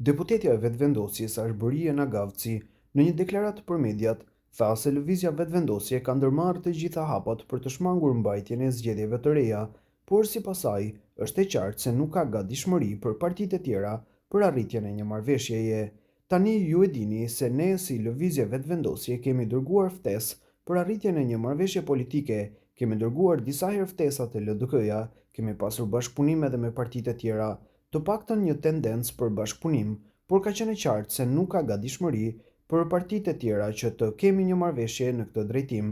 Deputetja e vetëvendosjes Arbërie Nagavci, në një deklaratë për mediat, tha se lëvizja vetëvendosje ka ndërmarrë të gjitha hapat për të shmangur mbajtjen e zgjedhjeve të reja, por sipas saj është e qartë se nuk ka gatishmëri për partitë e tjera për arritjen e një marrëveshjeje. Tani ju e dini se ne si lëvizje vetëvendosje kemi dërguar ftesë për arritjen e një marrëveshje politike, kemi dërguar disa herë ftesa te LDK-ja, kemi pasur bashkëpunim edhe me partitë e tjera, të paktën një tendencë për bashkëpunim, por ka qenë e qartë se nuk ka gatishmëri për partitë e tjera që të kemi një marrëveshje në këtë drejtim.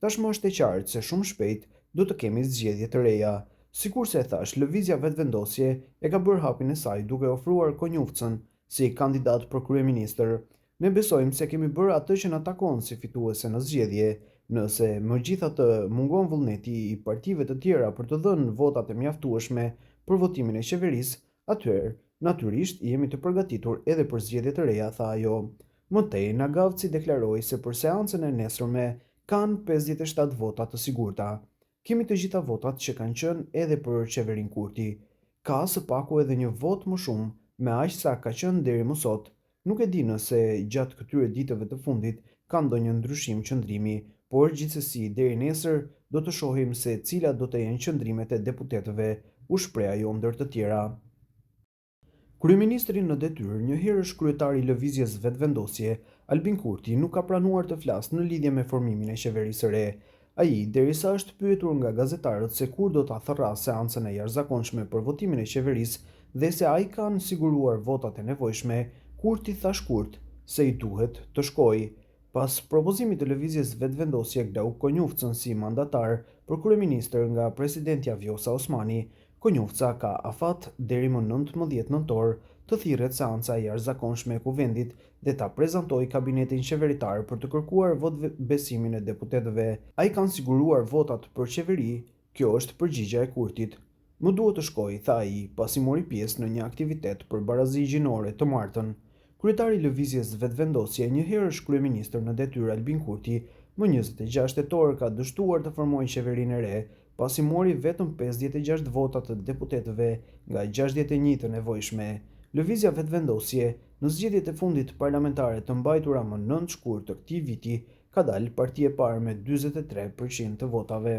Tashmë është e qartë se shumë shpejt do të kemi zgjedhje të reja. Sikurse e thash, lëvizja vetëvendosje e ka bërë hapin e saj duke ofruar Konjufcën si kandidat për kryeministër. Ne besojmë se kemi bërë atë që na takon si fituese në zgjedhje. Nëse megjithatë mungon vullneti i partive të tjera për të dhënë votat e mjaftueshme për votimin e qeverisë, atëherë natyrisht jemi të përgatitur edhe për zgjedhje të reja, tha ajo. Mëtej, Nagavci deklaroi se për seancën e nesërme kanë 57 vota të sigurta. Kemi të gjitha votat që kanë qenë edhe për qeverin Kurti. Ka së paku edhe një vot më shumë, me aq sa ka qenë deri më sot. Nuk e di nëse gjatë këtyre ditëve të fundit ka ndonjë ndryshim qëndrimi, por gjithsesi deri nesër do të shohim se cilat do të jenë qëndrimet e deputetëve, u shpreh ajo ndër të tjera. Kryeministri në detyrë, një herësh kryetari i lëvizjes vetëvendosje, Albin Kurti, nuk ka pranuar të flasë në lidhje me formimin e qeverisë së re. Ai, derisa është pyetur nga gazetarët se kur do ta thërrasë seancën e jashtëzakonshme për votimin e qeverisë dhe se ai kanë siguruar votat e nevojshme, Kurti tha shkurt se i duhet të shkojë. Pas propozimit të lëvizjes vetëvendosje Glauk Konjufcën si mandatar për kryeministër nga presidentja Vjosa Osmani, Konjufca ka afat deri më 19 nëntor të thirret seanca e jashtëzakonshme e kuvendit dhe ta prezantojë kabinetin qeveritar për të kërkuar votbesimin e deputetëve. Ai kanë siguruar votat për qeveri, kjo është përgjigjja e Kurtit. Më duhet të shkoj, tha ai, pasi mori pjesë në një aktivitet për barazi gjinore të martën. Kryetari i lëvizjes vetëvendosje, një herësh kryeministër në detyrë Albin Kurti, më 26 tetor ka dështuar të formojë qeverinë e re, pasi mori vetëm 56 vota të deputetëve nga 61 të nevojshme. Lëvizja vetëvendosje në zgjedhjet e fundit parlamentare të mbajtura më 9 shkurt të këtij viti ka dalë parti e parë me 43% të votave.